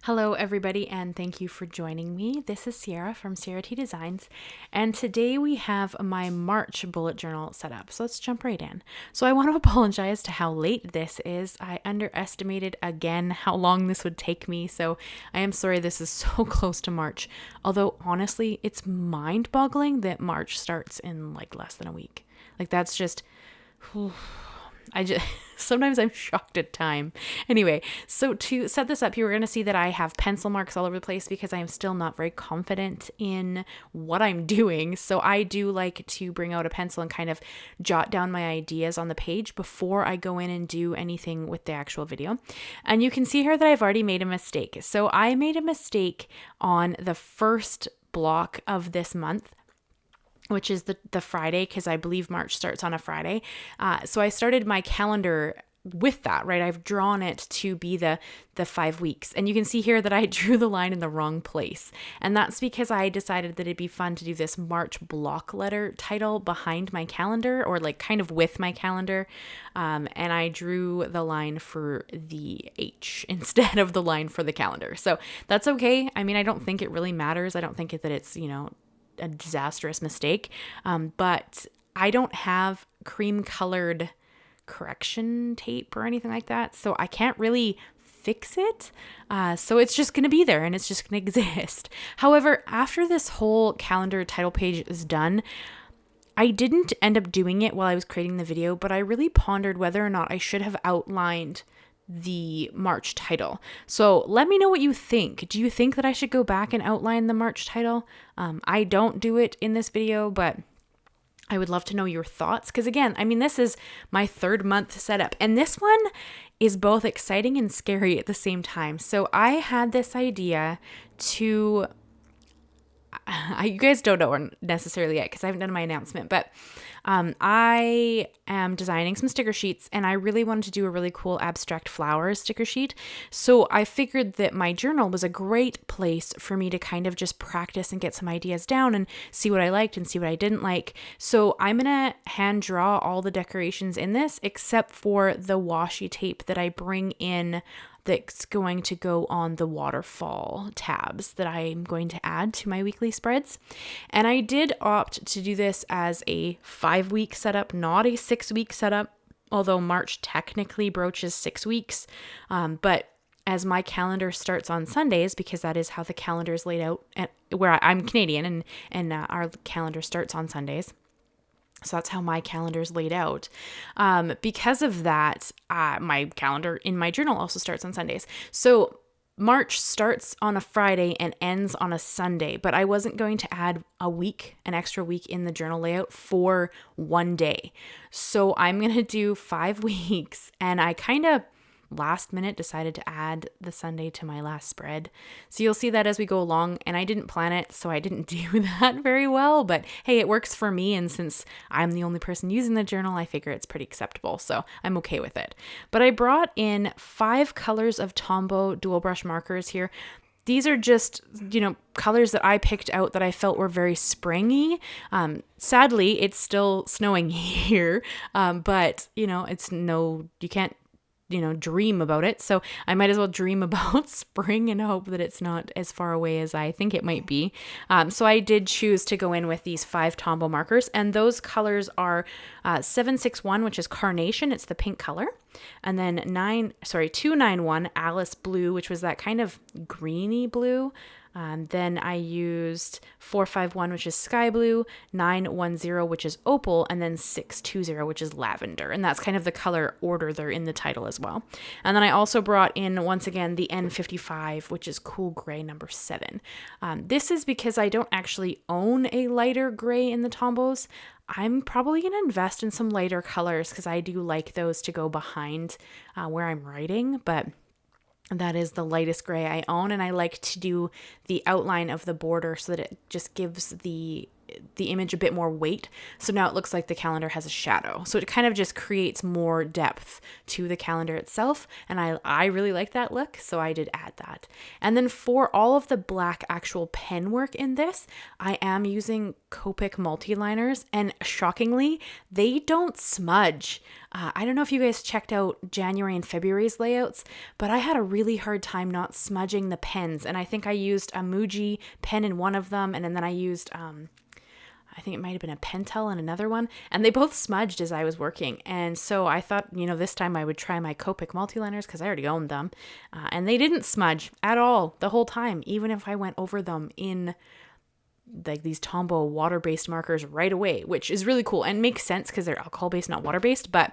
Hello everybody and thank you for joining me. This is Ciara from Ciara T Designs and today we have my March bullet journal set up. So let's jump right in. So I want to apologize to how late this is. I underestimated again how long this would take me. So I am sorry this is so close to March. Although honestly, it's mind-boggling that March starts in like less than a week. Like that's just sometimes I'm shocked at time. Anyway, so to set this up, you were going to see that I have pencil marks all over the place because I am still not very confident in what I'm doing. So I do like to bring out a pencil and kind of jot down my ideas on the page before I go in and do anything with the actual video. And you can see here that I've already made a mistake. So I made a mistake on the first block of this month, which is the Friday, because I believe March starts on a Friday. So I started my calendar with that, right? I've drawn it to be the 5 weeks. And you can see here that I drew the line in the wrong place. And that's because I decided that it'd be fun to do this March block letter title behind my calendar, or like kind of with my calendar. And I drew the line for the H instead of the line for the calendar. So that's okay. I mean, I don't think it really matters. I don't think that it's, a disastrous mistake. But I don't have cream colored correction tape or anything like that. So I can't really fix it. So it's just going to be there and it's just going to exist. However, after this whole calendar title page is done, I didn't end up doing it while I was creating the video, but I really pondered whether or not I should have outlined the March title. So let me know what you think. Do you think that I should go back and outline the March title? I don't do it in this video, but I would love to know your thoughts. Because again, I mean, this is my 3rd month setup, and this one is both exciting and scary at the same time. So I had this idea to, you guys don't know necessarily yet because I haven't done my announcement, but I am designing some sticker sheets and I really wanted to do a really cool abstract flowers sticker sheet. So I figured that my journal was a great place for me to kind of just practice and get some ideas down and see what I liked and see what I didn't like. So I'm going to hand draw all the decorations in this except for the washi tape that I bring in that's going to go on the waterfall tabs that I'm going to add to my weekly spreads. And I did opt to do this as a 5-week setup, not a 6-week setup, although March technically broaches 6 weeks. But as my calendar starts on Sundays, because that is how the calendar is laid out, where I'm Canadian and our calendar starts on Sundays. So that's how my calendar is laid out. Because of that, my calendar in my journal also starts on Sundays. So March starts on a Friday and ends on a Sunday, but I wasn't going to add an extra week in the journal layout for one day. So I'm going to do 5 weeks, and I kind of last minute decided to add the Sunday to my last spread. So you'll see that as we go along, and I didn't plan it, so I didn't do that very well, but hey, it works for me, and since I'm the only person using the journal, I figure it's pretty acceptable, so I'm okay with it. But I brought in 5 colors of Tombow dual brush markers here. These are just, colors that I picked out that I felt were very springy. Sadly, it's still snowing here, but it's you can't dream about it. So I might as well dream about spring and hope that it's not as far away as I think it might be. So I did choose to go in with these 5 Tombow markers, and those colors are 761, which is Carnation. It's the pink color. And then 291 Alice Blue, which was that kind of greeny blue. Then I used 451, which is sky blue, 910, which is opal, and then 620, which is lavender. And that's kind of the color order they're in the title as well. And then I also brought in, once again, the N55, which is cool gray number 7. This is because I don't actually own a lighter gray in the Tombows. I'm probably going to invest in some lighter colors because I do like those to go behind where I'm writing, but that is the lightest gray I own, and I like to do the outline of the border so that it just gives the the image a bit more weight. So now it looks like the calendar has a shadow. So it kind of just creates more depth to the calendar itself. And I really like that look. So I did add that. And then for all of the black actual pen work in this, I am using Copic Multiliners. And shockingly, they don't smudge. I don't know if you guys checked out January and February's layouts, but I had a really hard time not smudging the pens. And I think I used a Muji pen in one of them. And then I used, I think it might have been a Pentel in another one, and they both smudged as I was working. And so I thought, this time I would try my Copic Multiliners because I already owned them. And they didn't smudge at all the whole time, even if I went over them in like these Tombow water-based markers right away, which is really cool and makes sense because they're alcohol-based, not water-based. But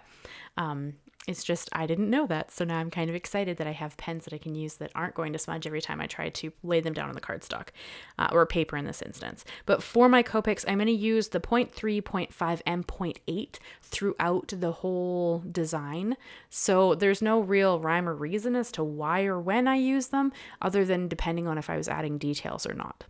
it's just, I didn't know that. So now I'm kind of excited that I have pens that I can use that aren't going to smudge every time I try to lay them down on the cardstock or paper in this instance. But for my Copics, I'm going to use the 0.3, 0.5, and 0.8 throughout the whole design. So there's no real rhyme or reason as to why or when I use them, other than depending on if I was adding details or not.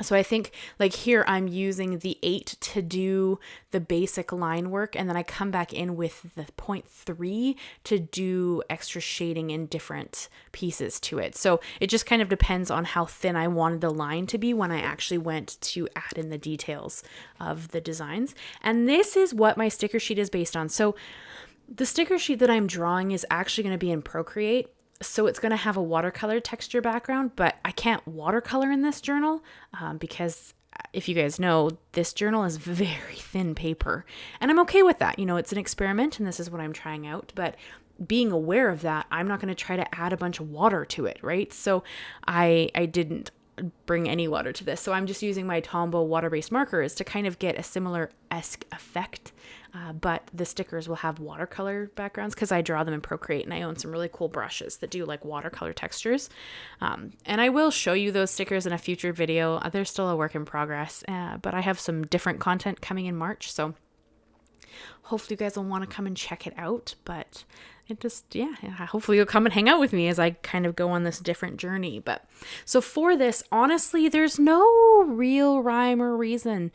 So I think like here I'm using the 8 to do the basic line work, and then I come back in with the 0.3 to do extra shading in different pieces to it. So it just kind of depends on how thin I wanted the line to be when I actually went to add in the details of the designs. And this is what my sticker sheet is based on. So the sticker sheet that I'm drawing is actually going to be in Procreate. So it's going to have a watercolor texture background, but I can't watercolor in this journal because if you guys know, this journal is very thin paper, and I'm okay with that. It's an experiment and this is what I'm trying out, but being aware of that, I'm not going to try to add a bunch of water to it, right? So I didn't bring any water to this. So I'm just using my Tombow water-based markers to kind of get a similar-esque effect. But the stickers will have watercolor backgrounds because I draw them in Procreate, and I own some really cool brushes that do like watercolor textures. And I will show you those stickers in a future video. They're still a work in progress, but I have some different content coming in March. So hopefully you guys will want to come and check it out. But it just, hopefully you'll come and hang out with me as I kind of go on this different journey. But so for this, honestly, there's no real rhyme or reason.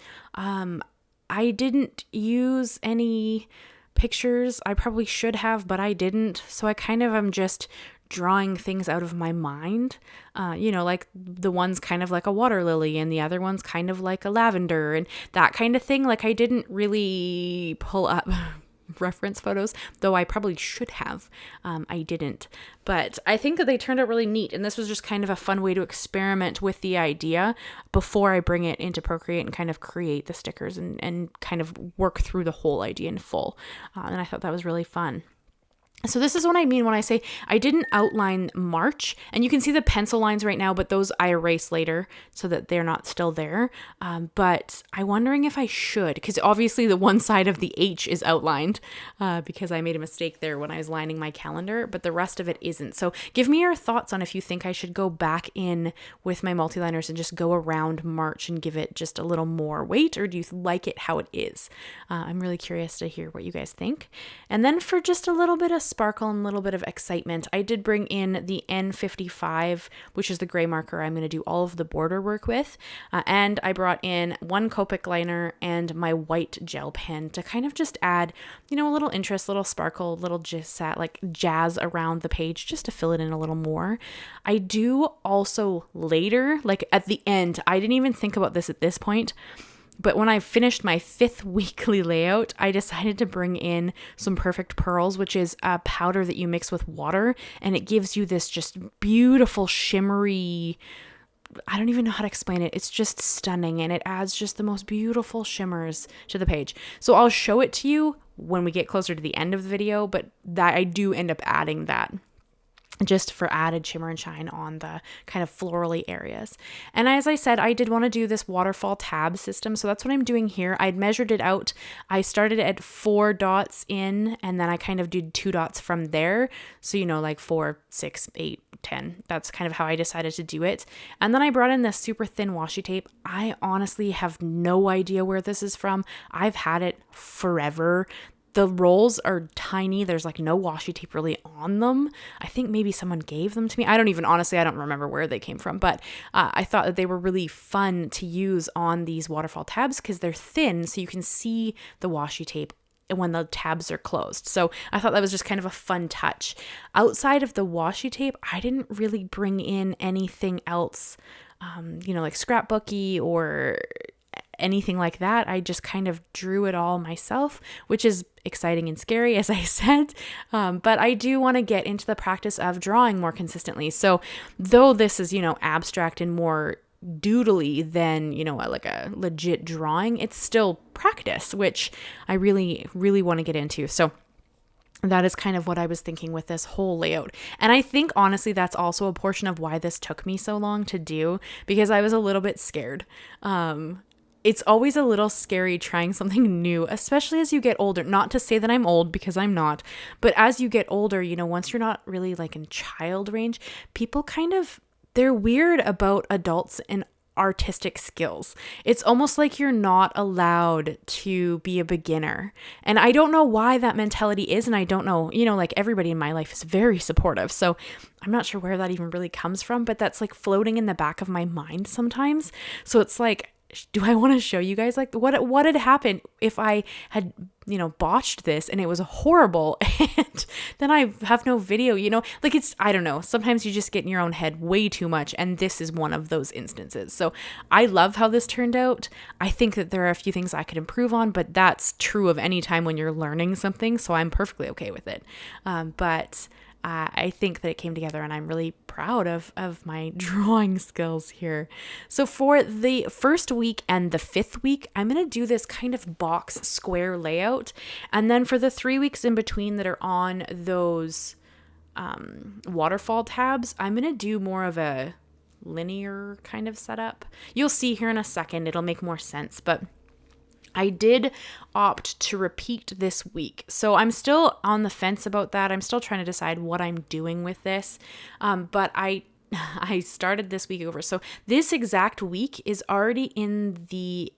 I didn't use any pictures. I probably should have, but I didn't. So I kind of am just drawing things out of my mind. Like the one's kind of like a water lily and the other one's kind of like a lavender and that kind of thing. Like I didn't really pull up reference photos, though I probably should have. I didn't, but I think that they turned out really neat, and this was just kind of a fun way to experiment with the idea before I bring it into Procreate and kind of create the stickers and kind of work through the whole idea in full. And I thought that was really fun. So this is what I mean when I say I didn't outline March, and you can see the pencil lines right now, but those I erase later so that they're not still there. But I'm wondering if I should, because obviously the one side of the H is outlined because I made a mistake there when I was lining my calendar, but the rest of it isn't. So give me your thoughts on if you think I should go back in with my multiliners and just go around March and give it just a little more weight, or do you like it how it is? I'm really curious to hear what you guys think. And then for just a little bit of sparkle and a little bit of excitement, I did bring in the N55, which is the gray marker I'm going to do all of the border work with. And I brought in one Copic liner and my white gel pen to kind of just add, a little interest, little sparkle, little just like jazz around the page just to fill it in a little more. I do also later, like at the end, I didn't even think about this at this point, but when I finished my 5th weekly layout, I decided to bring in some Perfect Pearls, which is a powder that you mix with water, and it gives you this just beautiful shimmery, I don't even know how to explain it. It's just stunning, and it adds just the most beautiful shimmers to the page. So I'll show it to you when we get closer to the end of the video, but that I do end up adding that just for added shimmer and shine on the kind of florally areas. And as I said, I did want to do this waterfall tab system. So that's what I'm doing here. I'd measured it out. I started at 4 dots in, and then I kind of did 2 dots from there. So, like 4, 6, 8, 10. That's kind of how I decided to do it. And then I brought in this super thin washi tape. I honestly have no idea where this is from. I've had it forever. The rolls are tiny. There's like no washi tape really on them. I think maybe someone gave them to me. I don't remember where they came from, but I thought that they were really fun to use on these waterfall tabs because they're thin, so you can see the washi tape when the tabs are closed. So I thought that was just kind of a fun touch. Outside of the washi tape, I didn't really bring in anything else, like scrapbooky or anything like that. I just kind of drew it all myself, which is exciting and scary, as I said. But I do want to get into the practice of drawing more consistently. So though this is, abstract and more doodly than, like a legit drawing, it's still practice, which I really, really want to get into. So that is kind of what I was thinking with this whole layout. And I think honestly, that's also a portion of why this took me so long to do, because I was a little bit scared. It's always a little scary trying something new, especially as you get older. Not to say that I'm old, because I'm not, but as you get older, once you're not really like in child range, people they're weird about adults and artistic skills. It's almost like you're not allowed to be a beginner. And I don't know why that mentality is. And I don't know, like everybody in my life is very supportive. So I'm not sure where that even really comes from, but that's like floating in the back of my mind sometimes. So it's like, do I want to show you guys like what had happened if I had, botched this and it was horrible and then I have no video, like I don't know. Sometimes you just get in your own head way too much. And this is one of those instances. So I love how this turned out. I think that there are a few things I could improve on, but that's true of any time when you're learning something. So I'm perfectly okay with it. But I think that it came together and I'm really proud of my drawing skills here. So for the first week and the 5th week, I'm going to do this kind of box square layout. And then for the 3 weeks in between that are on those waterfall tabs, I'm going to do more of a linear kind of setup. You'll see here in a second, it'll make more sense, but I did opt to repeat this week. So I'm still on the fence about that. I'm still trying to decide what I'm doing with this. But I started this week over. So this exact week is already in the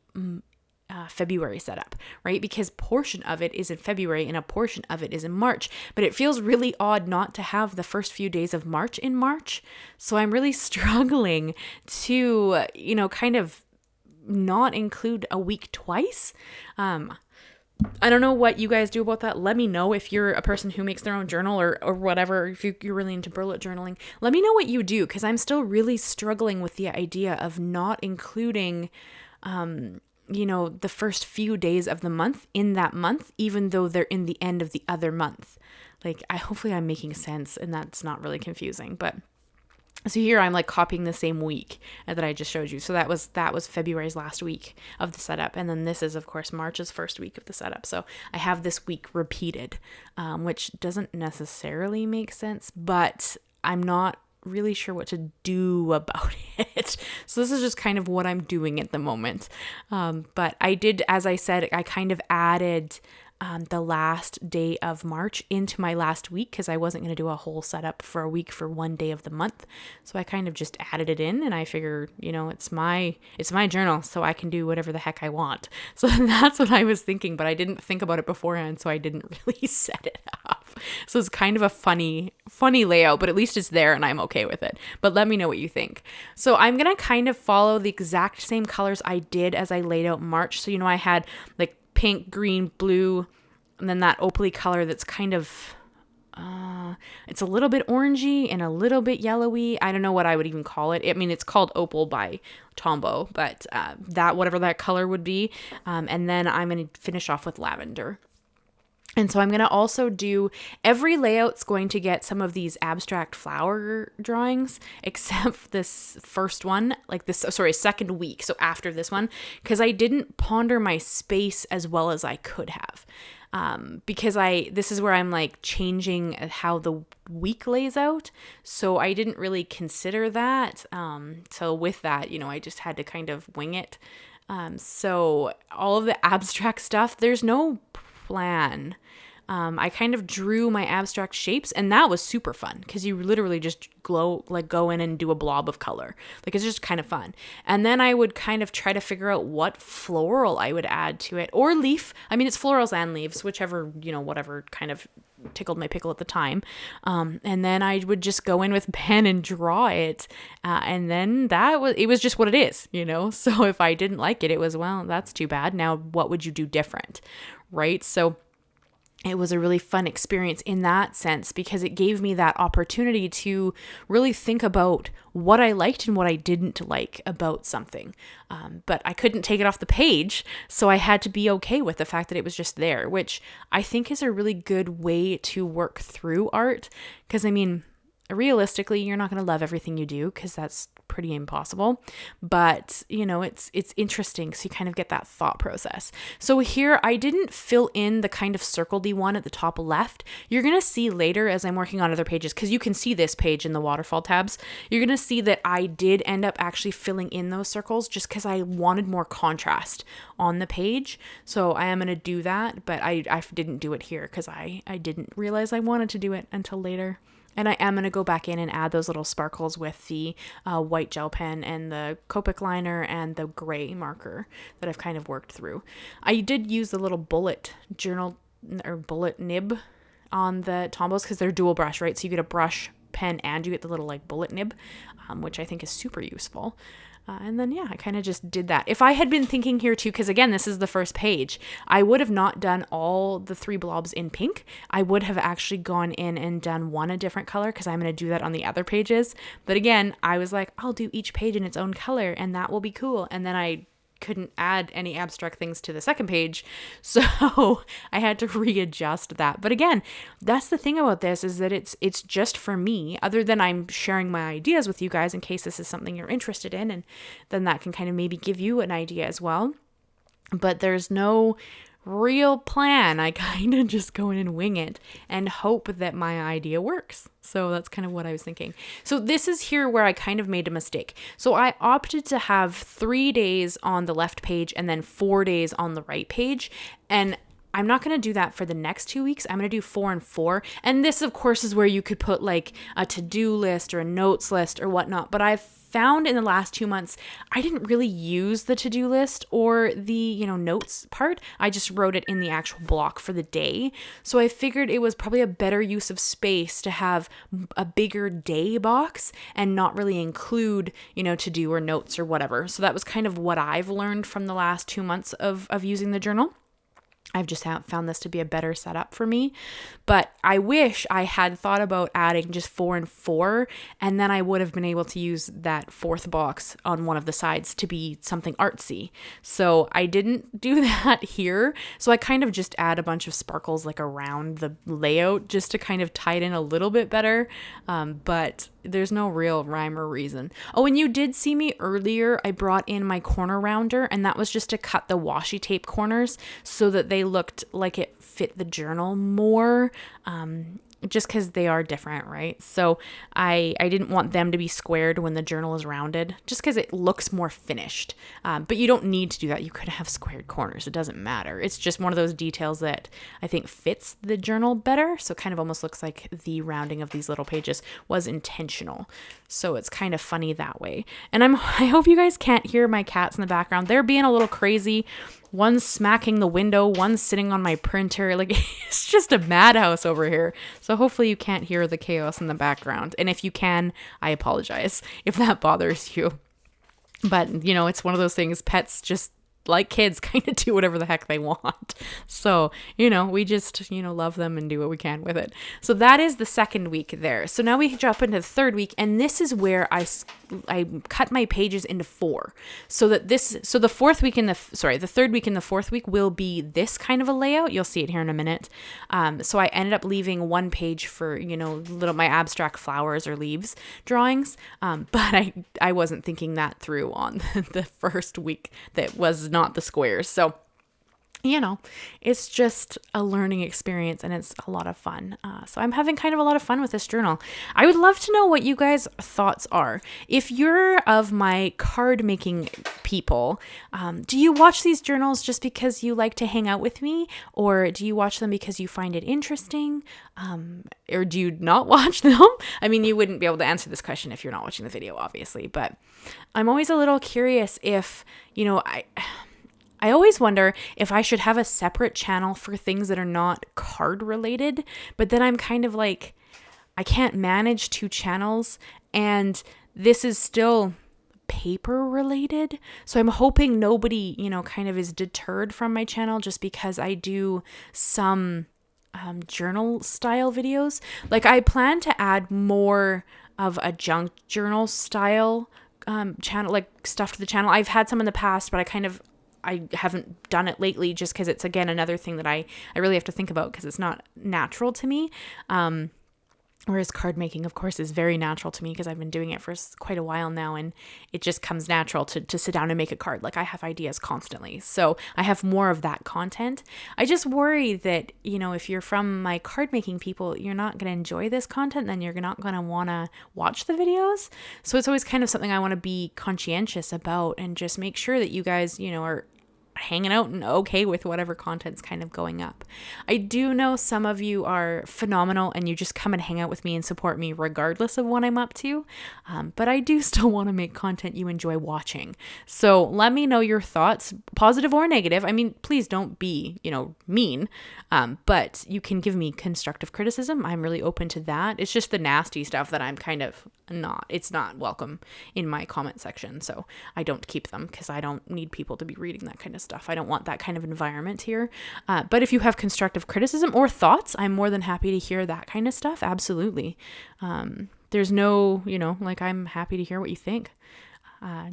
February setup, right? Because portion of it is in February and a portion of it is in March. But it feels really odd not to have the first few days of March in March. So I'm really struggling to, kind of not include a week twice. I don't know what you guys do about that. Let me know if you're a person who makes their own journal or whatever, if you're really into bullet journaling. Let me know what you do, because I'm still really struggling with the idea of not including, the first few days of the month in that month, even though they're in the end of the other month. Like, hopefully I'm making sense and that's not really confusing, but so here I'm like copying the same week that I just showed you. So that was February's last week of the setup. And then this is, of course, March's first week of the setup. So I have this week repeated, which doesn't necessarily make sense, but I'm not really sure what to do about it. So this is just kind of what I'm doing at the moment. But I did, as I said, I kind of added the last day of March into my last week, because I wasn't going to do a whole setup for a week for one day of the month. So I kind of just added it in, and I figured, it's my journal, so I can do whatever the heck I want. So that's what I was thinking, but I didn't think about it beforehand, so I didn't really set it up. So it's kind of a funny layout, but at least it's there and I'm okay with it. But let me know what you think. So I'm going to kind of follow the exact same colors I did as I laid out March. So, I had like pink, green, blue, and then that opaly color that's kind of, it's a little bit orangey and a little bit yellowy. I don't know what I would even call it. I mean, it's called Opal by Tombow, but whatever that color would be. And then I'm going to finish off with lavender. And so I'm going to also do, every layout's going to get some of these abstract flower drawings, except this first one, second week. So after this one, because I didn't ponder my space as well as I could have. Because this is where I'm like changing how the week lays out. So I didn't really consider that. So with that, I just had to kind of wing it. So all of the abstract stuff, there's no plan I kind of drew my abstract shapes, and that was super fun because you literally just go in and do a blob of color. Like, it's just kind of fun. And then I would kind of try to figure out what floral I would add to it, or leaf. I mean, it's florals and leaves, whichever, whatever kind of tickled my pickle at the time. And then I would just go in with pen and draw it. And then it was just what it is, So if I didn't like it, it was, well, that's too bad. Now, what would you do different? Right? So it was a really fun experience in that sense because it gave me that opportunity to really think about what I liked and what I didn't like about something. But I couldn't take it off the page, so I had to be okay with the fact that it was just there, which I think is a really good way to work through art. Because, I mean, realistically, you're not going to love everything you do because that's pretty impossible, but it's interesting, so you kind of get that thought process. So here I didn't fill in the kind of circledy one at the top left. You're going to see later as I'm working on other pages, because you can see this page in the waterfall tabs, you're going to see that I did end up actually filling in those circles just because I wanted more contrast on the page. So I am going to do that, but I didn't do it here because I didn't realize I wanted to do it until later. And I am going to go back in and add those little sparkles with the white gel pen and the Copic liner and the gray marker that I've kind of worked through. I did use the little bullet journal or bullet nib on the Tombows because they're dual brush, right? So you get a brush pen and you get the little like bullet nib, which I think is super useful. And then, I kind of just did that. If I had been thinking here too, because again, this is the first page, I would have not done all the 3 blobs in pink. I would have actually gone in and done one a different color because I'm going to do that on the other pages. But again, I was like, I'll do each page in its own color and that will be cool. And then I couldn't add any abstract things to the second page, so I had to readjust that. But again, that's the thing about this, is that it's just for me, other than I'm sharing my ideas with you guys in case this is something you're interested in, and then that can kind of maybe give you an idea as well. But there's no real plan. I kind of just go in and wing it and hope that my idea works. So that's kind of what I was thinking. So this is here where I kind of made a mistake. So I opted to have 3 days on the left page and then 4 days on the right page. And I'm not going to do that for the next 2 weeks. I'm going to do 4 and 4. And this, of course, is where you could put like a to-do list or a notes list or whatnot. But I've found in the last 2 months, I didn't really use the to-do list or the, notes part. I just wrote it in the actual block for the day. So I figured it was probably a better use of space to have a bigger day box and not really include, to-do or notes or whatever. So that was kind of what I've learned from the last 2 months of using the journal. I've just found this to be a better setup for me, but I wish I had thought about adding just 4 and 4, and then I would have been able to use that 4th box on one of the sides to be something artsy. So I didn't do that here. So I kind of just add a bunch of sparkles like around the layout just to kind of tie it in a little bit better. But there's no real rhyme or reason. Oh, and you did see me earlier. I brought in my corner rounder, and that was just to cut the washi tape corners so that they looked like it fit the journal more. Just because they are different, right? So I didn't want them to be squared when the journal is rounded, just because it looks more finished. But you don't need to do that. You could have squared corners. It doesn't matter. It's just one of those details that I think fits the journal better. So it kind of almost looks like the rounding of these little pages was intentional. So it's kind of funny that way. And I hope you guys can't hear my cats in the background. They're being a little crazy. One's smacking the window, one's sitting on my printer. Like, it's just a madhouse over here. So hopefully you can't hear the chaos in the background. And if you can, I apologize if that bothers you. But, it's one of those things, pets just, like kids, kind of do whatever the heck they want. So, we just, love them and do what we can with it. So that is the second week there. So now we jump into the third week, and this is where I cut my pages into 4. So that the third week and the 4th week will be this kind of a layout. You'll see it here in a minute. So I ended up leaving 1 page for, my abstract flowers or leaves drawings. But I wasn't thinking that through on the first week that was not the squares. So you know, it's just a learning experience and it's a lot of fun. So I'm having kind of a lot of fun with this journal. I would love to know what you guys' thoughts are. If you're of my card making people, do you watch these journals just because you like to hang out with me? Or do you watch them because you find it interesting? Or do you not watch them? I mean, you wouldn't be able to answer this question if you're not watching the video, obviously. But I'm always a little curious if, I always wonder if I should have a separate channel for things that are not card related, but then I'm kind of like, I can't manage 2 channels and this is still paper related. So I'm hoping nobody, kind of is deterred from my channel just because I do some journal style videos. Like I plan to add more of a junk journal style channel, like stuff to the channel. I've had some in the past, but I haven't done it lately just because it's, again, another thing that I really have to think about because it's not natural to me. Whereas card making, of course, is very natural to me because I've been doing it for quite a while now and it just comes natural to sit down and make a card. Like I have ideas constantly. So I have more of that content. I just worry that, if you're from my card making people, you're not going to enjoy this content, then you're not going to want to watch the videos. So it's always kind of something I want to be conscientious about and just make sure that you guys, are hanging out and okay with whatever content's kind of going up. I do know some of you are phenomenal and you just come and hang out with me and support me regardless of what I'm up to. But I do still want to make content you enjoy watching. So let me know your thoughts, positive or negative. I mean, please don't be, mean. But you can give me constructive criticism. I'm really open to that. It's just the nasty stuff that I'm kind of it's not welcome in my comment section. So I don't keep them because I don't need people to be reading that kind of stuff. I don't want that kind of environment here. But if you have constructive criticism or thoughts, I'm more than happy to hear that kind of stuff. Absolutely. There's no, I'm happy to hear what you think.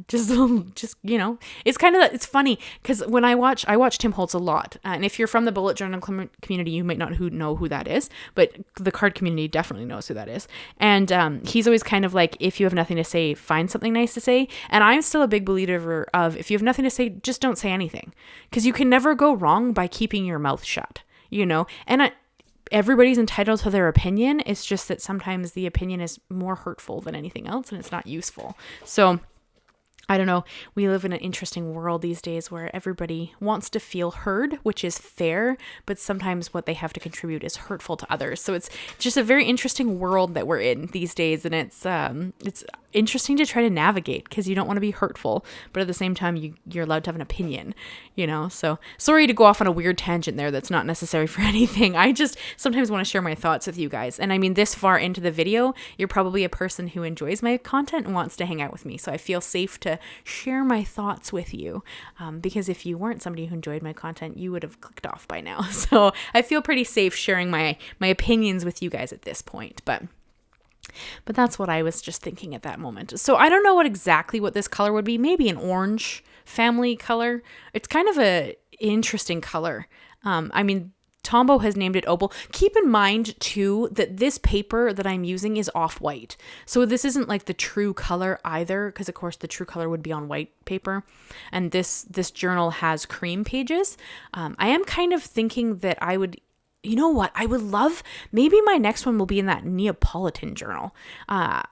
Just it's kind of, it's funny because when I watch Tim Holtz a lot, and if you're from the bullet journal community, you might not know who that is, but the card community definitely knows who that is. And he's always kind of like, if you have nothing to say, find something nice to say. And I'm still a big believer of, if you have nothing to say, just don't say anything, because you can never go wrong by keeping your mouth shut, and everybody's entitled to their opinion. It's just that sometimes the opinion is more hurtful than anything else and it's not useful. So I don't know. We live in an interesting world these days where everybody wants to feel heard, which is fair, but sometimes what they have to contribute is hurtful to others. So it's just a very interesting world that we're in these days, and it's interesting to try to navigate because you don't want to be hurtful, but at the same time you're allowed to have an opinion, So sorry to go off on a weird tangent there that's not necessary for anything. I just sometimes want to share my thoughts with you guys. And I mean, this far into the video, you're probably a person who enjoys my content and wants to hang out with me. So I feel safe to share my thoughts with you, because if you weren't somebody who enjoyed my content, you would have clicked off by now. So I feel pretty safe sharing my opinions with you guys at this point, but that's what I was just thinking at that moment. So I don't know what this color would be. Maybe an orange family color. It's kind of a interesting color. Tombow has named it Opal. Keep in mind, too, that this paper that I'm using is off-white. So this isn't like the true color either, because, of course, the true color would be on white paper. And this journal has cream pages. I am kind of thinking that I would... You know what? I would love, maybe my next one will be in that Neapolitan journal.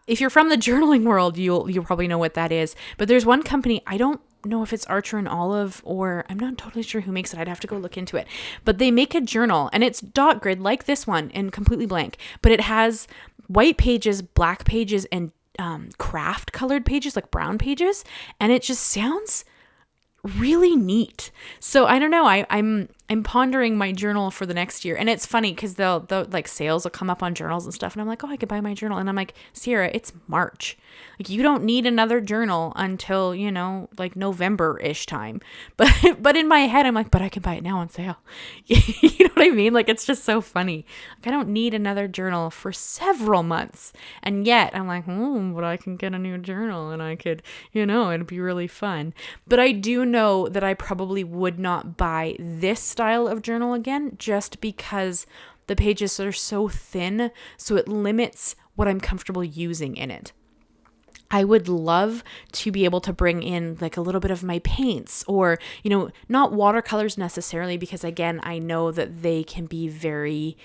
If you're from the journaling world, you'll probably know what that is. But there's one company, I don't know if it's Archer and Olive, or I'm not totally sure who makes it. I'd have to go look into it. But they make a journal, and it's dot grid like this one and completely blank. But it has white pages, black pages, and craft colored pages, like brown pages. And it just sounds really neat. So I don't know. I'm pondering my journal for the next year. And it's funny because they'll like sales will come up on journals and stuff. And I'm like, oh, I could buy my journal. And I'm like, Ciara, it's March. Like, you don't need another journal until, like November-ish time. But in my head, I'm like, but I can buy it now on sale. You know what I mean? Like, it's just so funny. Like, I don't need another journal for several months. And yet I'm like, but I can get a new journal and I could, it'd be really fun. But I do know that I probably would not buy this style of journal again, just because the pages are so thin, so it limits what I'm comfortable using in it. I would love to be able to bring in like a little bit of my paints, or, not watercolors necessarily, because again, I know that they can be very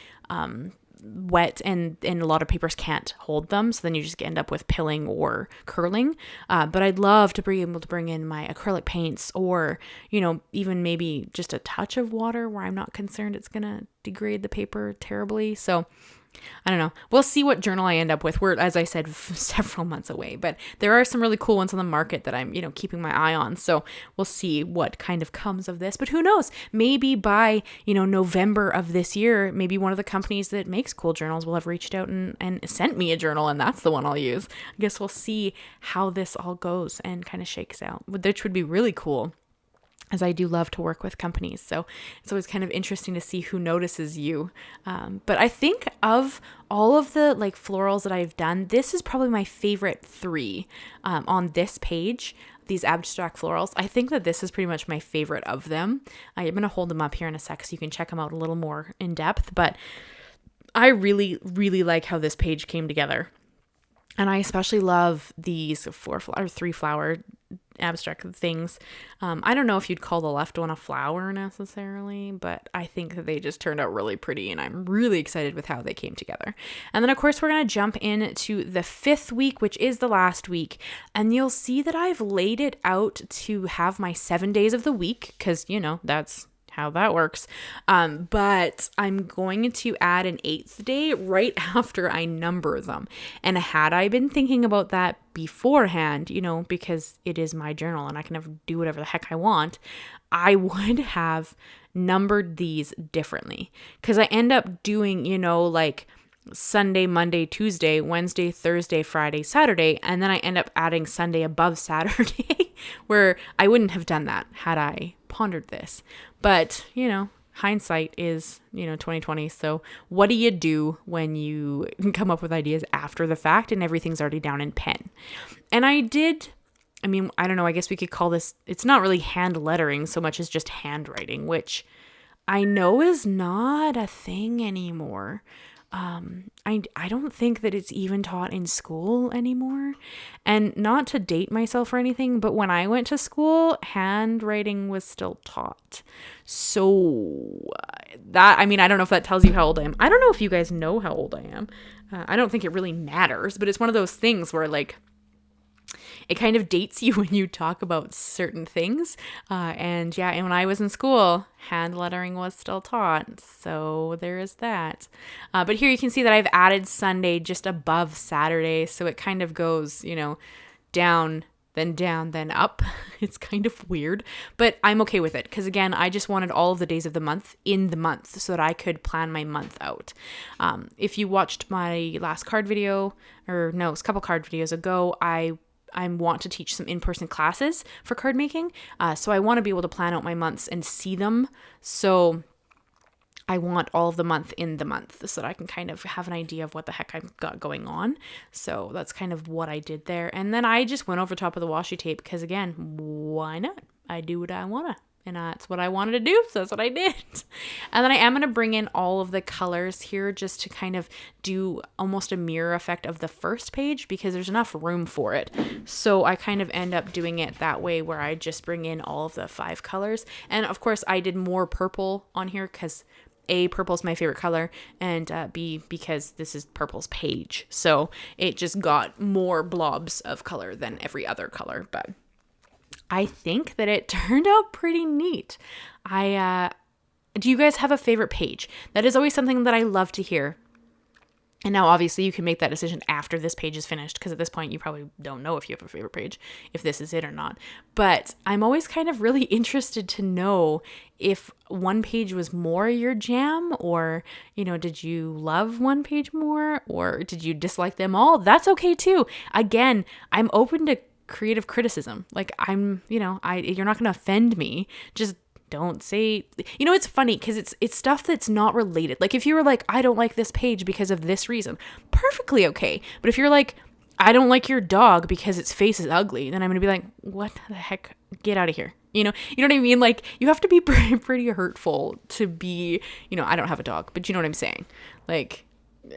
wet, and a lot of papers can't hold them. So then you just end up with pilling or curling. But I'd love to be able to bring in my acrylic paints, or, even maybe just a touch of water where I'm not concerned it's going to degrade the paper terribly. So I don't know. We'll see what journal I end up with. We're, as I said, several months away, but there are some really cool ones on the market that I'm, keeping my eye on. So we'll see what kind of comes of this, but who knows? Maybe by, November of this year, maybe one of the companies that makes cool journals will have reached out and sent me a journal, and that's the one I'll use. I guess we'll see how this all goes and kind of shakes out, which would be really cool, as I do love to work with companies. So it's always kind of interesting to see who notices you. But I think of all of the like florals that I've done, this is probably my favorite 3 on this page, these abstract florals. I think that this is pretty much my favorite of them. I'm going to hold them up here in a sec so you can check them out a little more in depth. But I really, really like how this page came together. And I especially love these 3 flower abstract things. I don't know if you'd call the left one a flower necessarily, but I think that they just turned out really pretty, and I'm really excited with how they came together. And then of course we're going to jump into the 5th week, which is the last week, and you'll see that I've laid it out to have my 7 days of the week, because that's how that works. But I'm going to add an 8th day right after I number them. And had I been thinking about that beforehand, because it is my journal and I can do whatever the heck I want, I would have numbered these differently. Because I end up doing, like Sunday, Monday, Tuesday, Wednesday, Thursday, Friday, Saturday, and then I end up adding Sunday above Saturday, where I wouldn't have done that had I pondered this. But, hindsight is, 2020. So what do you do when you come up with ideas after the fact and everything's already down in pen? And I don't know, I guess we could call this, it's not really hand lettering so much as just handwriting, which I know is not a thing anymore. I don't think that it's even taught in school anymore. And not to date myself or anything, but when I went to school, handwriting was still taught. So I don't know if that tells you how old I am. I don't know if you guys know how old I am. I don't think it really matters, but it's one of those things where like, it kind of dates you when you talk about certain things. And when I was in school, hand lettering was still taught. So there is that. But here you can see that I've added Sunday just above Saturday. So it kind of goes, down, then up. It's kind of weird, but I'm okay with it. Because again, I just wanted all of the days of the month in the month so that I could plan my month out. If you watched my last card video, or no, it's a couple card videos ago, I want to teach some in-person classes for card making. So I want to be able to plan out my months and see them. So I want all of the month in the month so that I can kind of have an idea of what the heck I've got going on. So that's kind of what I did there. And then I just went over top of the washi tape because again, why not? I do what I want to. And that's what I wanted to do, so that's what I did. And then I am going to bring in all of the colors here just to kind of do almost a mirror effect of the first page because there's enough room for it. So I kind of end up doing it that way where I just bring in all of the 5 colors. And of course, I did more purple on here because A, purple is my favorite color, and B, because this is purple's page. So it just got more blobs of color than every other color, but I think that it turned out pretty neat. Do you guys have a favorite page? That is always something that I love to hear. And now obviously you can make that decision after this page is finished because at this point you probably don't know if you have a favorite page, if this is it or not. But I'm always kind of really interested to know if one page was more your jam or, did you love one page more or did you dislike them all? That's okay too. Again, I'm open to creative criticism. Like you're not going to offend me. Just don't say, it's funny because it's stuff that's not related. Like if you were like, I don't like this page because of this reason, perfectly okay. But if you're like, I don't like your dog because its face is ugly, then I'm going to be like, what the heck? Get out of here. You know what I mean? Like you have to be pretty hurtful to be, I don't have a dog, but you know what I'm saying? Like,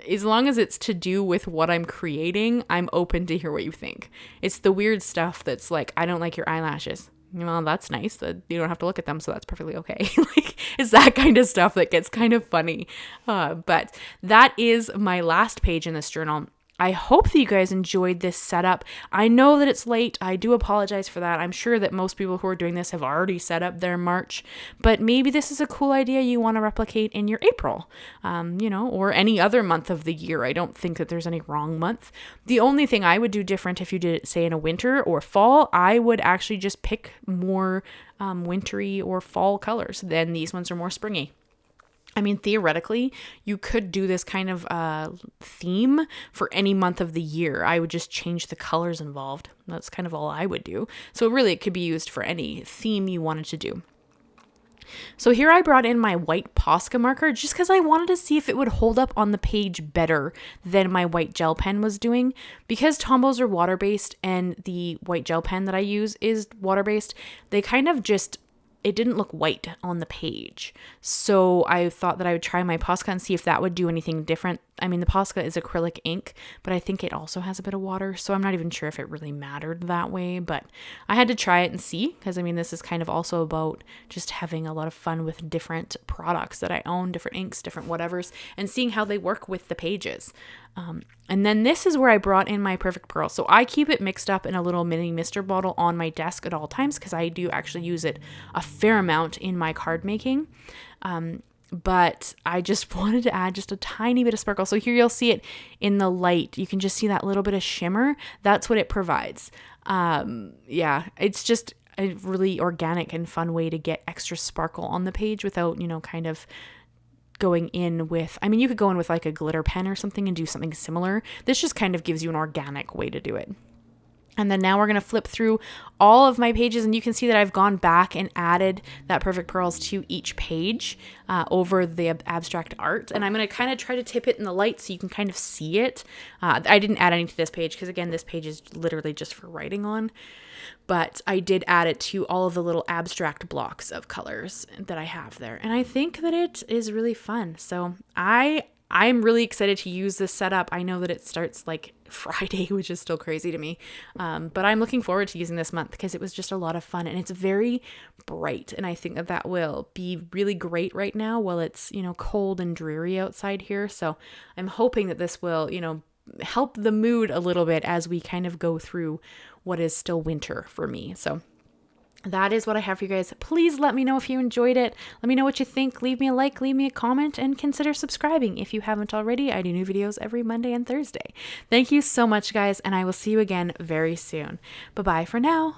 as long as it's to do with what I'm creating, I'm open to hear what you think. It's the weird stuff that's like, I don't like your eyelashes. Well, that's nice that you don't have to look at them, so that's perfectly okay. Like, it's that kind of stuff that gets kind of funny. But that is my last page in this journal. I hope that you guys enjoyed this setup. I know that it's late. I do apologize for that. I'm sure that most people who are doing this have already set up their March, but maybe this is a cool idea you want to replicate in your April, or any other month of the year. I don't think that there's any wrong month. The only thing I would do different if you did it, say, in a winter or fall, I would actually just pick more wintry or fall colors. Then these ones are more springy. I mean, theoretically, you could do this kind of theme for any month of the year. I would just change the colors involved. That's kind of all I would do. So really, it could be used for any theme you wanted to do. So here I brought in my white Posca marker just because I wanted to see if it would hold up on the page better than my white gel pen was doing. Because Tombows are water-based and the white gel pen that I use is water-based, they kind of just... it didn't look white on the page. So I thought that I would try my Posca and see if that would do anything different. I mean, the Posca is acrylic ink, but I think it also has a bit of water. So I'm not even sure if it really mattered that way, but I had to try it and see, because I mean, this is kind of also about just having a lot of fun with different products that I own, different inks, different whatevers, and seeing how they work with the pages. And then this is where I brought in my Perfect Pearl. So I keep it mixed up in a little mini mister bottle on my desk at all times because I do actually use it a fair amount in my card making. But I just wanted to add just a tiny bit of sparkle. So here you'll see it in the light. You can just see that little bit of shimmer. That's what it provides. It's just a really organic and fun way to get extra sparkle on the page without, kind of going in with, I mean, you could go in with like a glitter pen or something and do something similar. This just kind of gives you an organic way to do it. And then now we're going to flip through all of my pages, and you can see that I've gone back and added that Perfect Pearls to each page over the abstract art. And I'm going to kind of try to tip it in the light so you can kind of see it. I didn't add any to this page because, again, this page is literally just for writing on. But I did add it to all of the little abstract blocks of colors that I have there. And I think that it is really fun. So I'm really excited to use this setup. I know that it starts like Friday, which is still crazy to me. But I'm looking forward to using this month because it was just a lot of fun and it's very bright. And I think that will be really great right now while it's, cold and dreary outside here. So I'm hoping that this will, help the mood a little bit as we kind of go through what is still winter for me. So that is what I have for you guys. Please let me know if you enjoyed it. Let me know what you think. Leave me a like, leave me a comment, and consider subscribing if you haven't already. I do new videos every Monday and Thursday. Thank you so much, guys, and I will see you again very soon. Bye-bye for now.